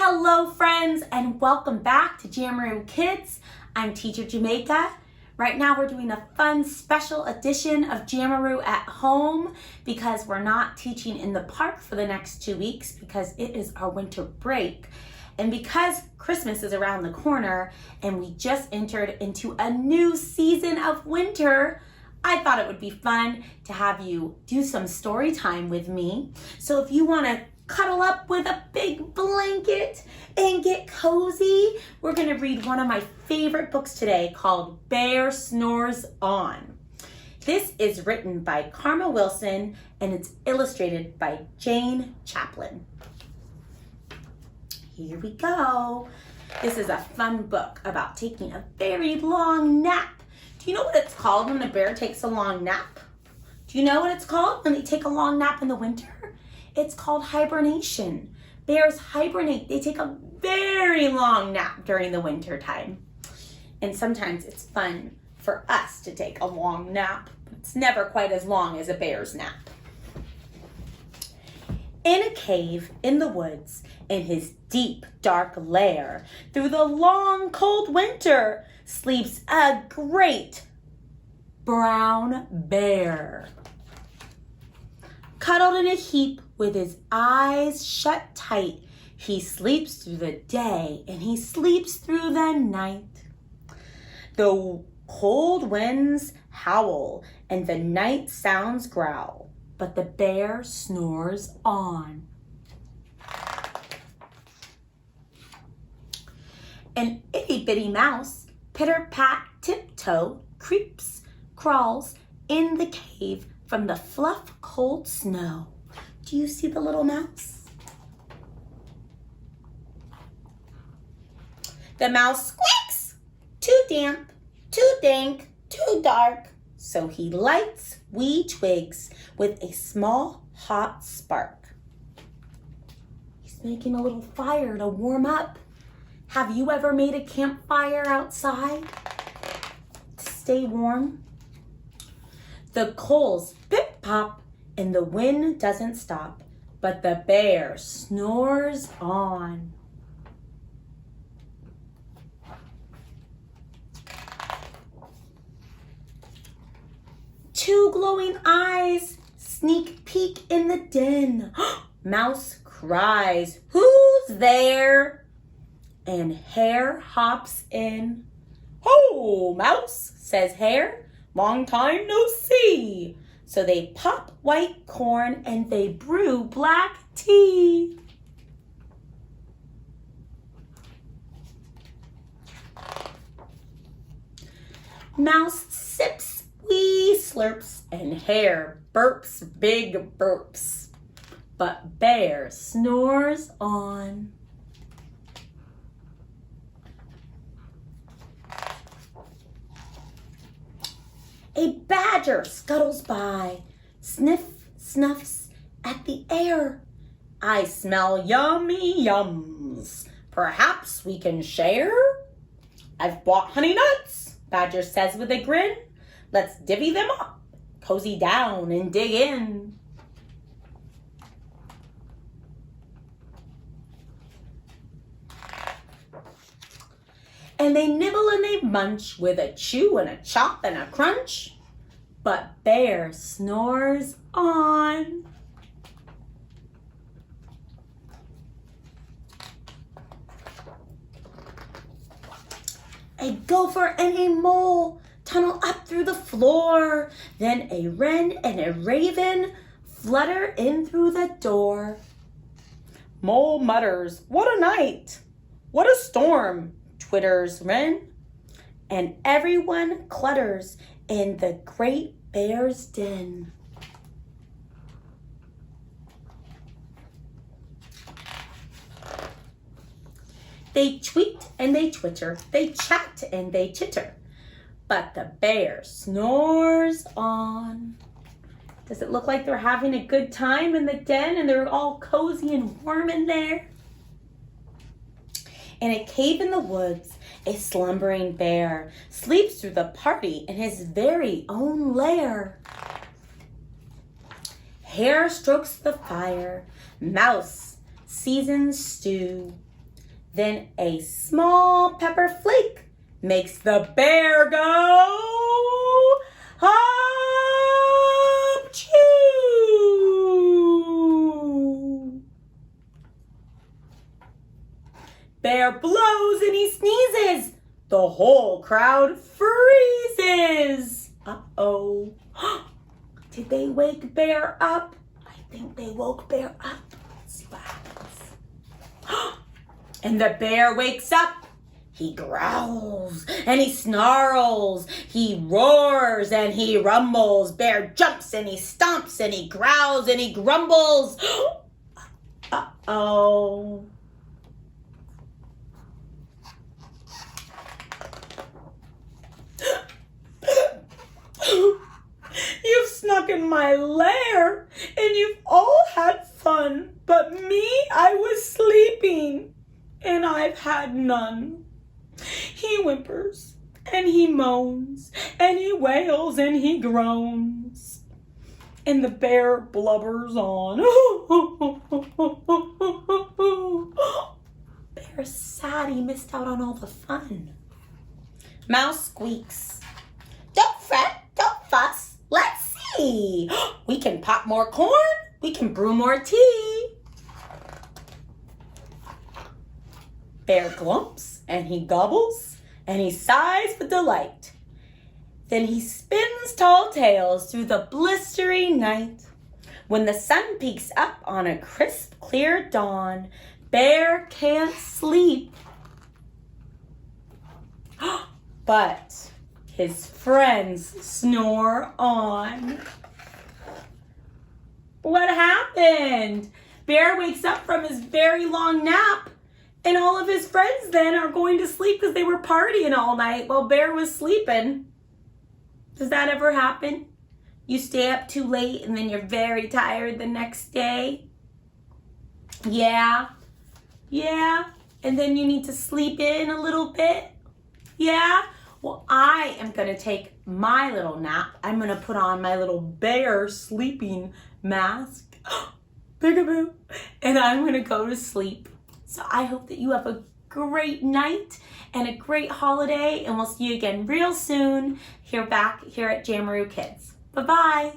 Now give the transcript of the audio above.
Hello friends, and welcome back to JAMaROO Kids. I'm Teacher Jamaica. Right now we're doing a fun special edition of JAMaROO at home because we're not teaching in the park for the next 2 weeks because it is our winter break. And because Christmas is around the corner and we just entered into a new season of winter, I thought it would be fun to have you do some story time with me. So if you want to cuddle up with a big blanket and get cozy, we're going to read one of my favorite books today called Snores On. This is written by Karma Wilson and it's illustrated by Jane Chapman. Here we go. This is a fun book about taking a very long nap. Do you know what it's called when a bear takes a long nap? Do you know what it's called when they take a long nap in the winter? It's called hibernation. Bears hibernate. They take a very long nap during the winter time. And sometimes it's fun for us to take a long nap. It's never quite as long as a bear's nap. In a cave in the woods, in his deep, dark lair, through the long, cold winter, sleeps a great brown bear. Cuddled in a heap with his eyes shut tight, he sleeps through the day and he sleeps through the night. The cold winds howl and the night sounds growl, but the bear snores on. An itty-bitty mouse, pitter-pat, tiptoe, creeps, crawls in the cave from the fluff cold snow. Do you see the little mouse? The mouse squeaks, too damp, too dank, too dark. So he lights wee twigs with a small hot spark. He's making a little fire to warm up. Have you ever made a campfire outside to stay warm? The coals pip-pop and the wind doesn't stop, but the bear snores on. Two glowing eyes sneak peek in the den. Mouse cries, "Who's there?" And Hare hops in. "Ho, Mouse," says Hare. "Long time no see." So they pop white corn and they brew black tea. Mouse sips wee slurps and Hare burps big burps. But Bear snores on. A badger scuttles by, sniff, snuffs at the air. "I smell yummy yums. Perhaps we can share?" "I've bought honey nuts," Badger says with a grin. "Let's divvy them up, cozy down and dig in." And they nibble and they munch with a chew and a chop and a crunch. But Bear snores on. A gopher and a mole tunnel up through the floor. Then a wren and a raven flutter in through the door. Mole mutters, "What a night! What a storm!" twitters wren, and everyone clutters in the great bear's den. They tweet and they twitter, they chat and they chitter, but the bear snores on. Does it look like they're having a good time in the den and they're all cozy and warm in there? In a cave in the woods, a slumbering bear sleeps through the party in his very own lair. Hare strokes the fire, Mouse seasons stew, Then a small pepper flake makes the bear go hop choo. Bear blows and he sneezes. The whole crowd freezes. Uh-oh. Did they wake Bear up? I think they woke Bear up. Let's see what happens. And the bear wakes up. He growls and he snarls. He roars and he rumbles. Bear jumps and he stomps and he growls and he grumbles. Uh-oh. You've snuck in my lair and you've all had fun, but me, I was sleeping and I've had none. He whimpers and he moans and he wails and he groans, and the bear blubbers on. Bear's sad he missed out on all the fun. Mouse squeaks. Don't fret, don't fuss, let's see. We can pop more corn, we can brew more tea. Bear glumps and he gobbles and he sighs with delight. Then he spins tall tales through the blistering night. When the sun peeks up on a crisp, clear dawn, Bear can't sleep. But his friends snore on. What happened? Bear wakes up from his very long nap, and all of his friends then are going to sleep because they were partying all night while Bear was sleeping. Does that ever happen? You stay up too late and then you're very tired the next day? Yeah. And then you need to sleep in a little bit? Yeah. Well, I am going to take my little nap. I'm going to put on my little bear sleeping mask. Peekaboo. And I'm going to go to sleep. So I hope that you have a great night and a great holiday. And we'll see you again real soon back here at JAMaROO Kids. Bye-bye.